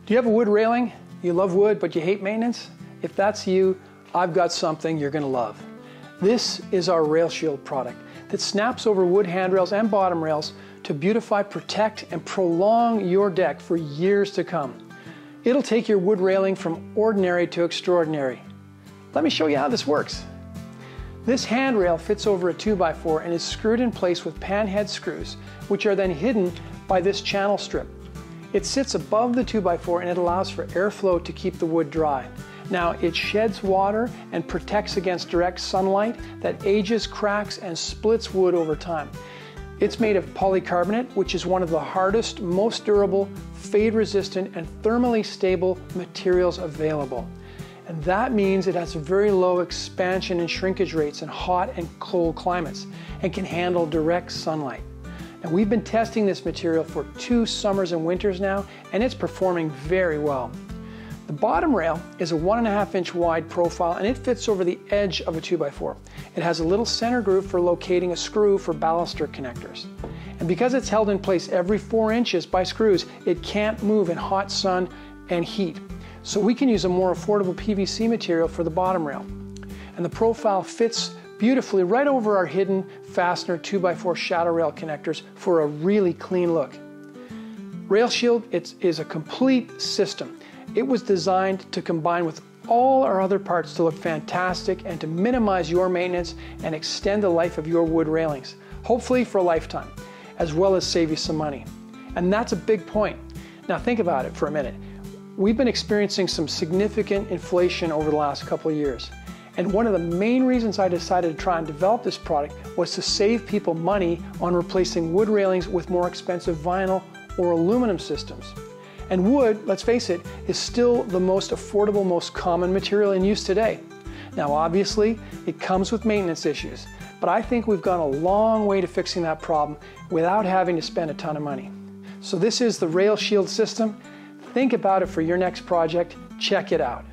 Do you have a wood railing? You love wood, but you hate maintenance? If that's you, I've got something you're going to love. This is our Rail Shield product that snaps over wood handrails and bottom rails to beautify, protect, and prolong your deck for years to come. It'll take your wood railing from ordinary to extraordinary. Let me show you how this works. This handrail fits over a 2x4 and is screwed in place with panhead screws, which are then hidden by this channel strip. It sits above the 2x4 and it allows for airflow to keep the wood dry. Now, it sheds water and protects against direct sunlight that ages, cracks, and splits wood over time. It's made of polycarbonate, which is one of the hardest, most durable, fade-resistant, and thermally stable materials available. And that means it has very low expansion and shrinkage rates in hot and cold climates and can handle direct sunlight. And we've been testing this material for 2 summers and winters now, and it's performing very well. The bottom rail is a 1.5-inch wide profile and it fits over the edge of a 2x4. It has a little center groove for locating a screw for baluster connectors. And because it's held in place every 4 inches by screws, it can't move in hot sun and heat. So we can use a more affordable PVC material for the bottom rail. And the profile fits beautifully right over our hidden fastener 2x4 shadow rail connectors for a really clean look. Rail Shield is a complete system. It was designed to combine with all our other parts to look fantastic and to minimize your maintenance and extend the life of your wood railings, hopefully for a lifetime, as well as save you some money. And that's a big point. Now think about it for a minute. We've been experiencing some significant inflation over the last couple of years. And one of the main reasons I decided to try and develop this product was to save people money on replacing wood railings with more expensive vinyl or aluminum systems. And wood, let's face it, is still the most affordable, most common material in use today. Now obviously, it comes with maintenance issues, but I think we've gone a long way to fixing that problem without having to spend a ton of money. So this is the Rail Shield system. Think about it for your next project. Check it out.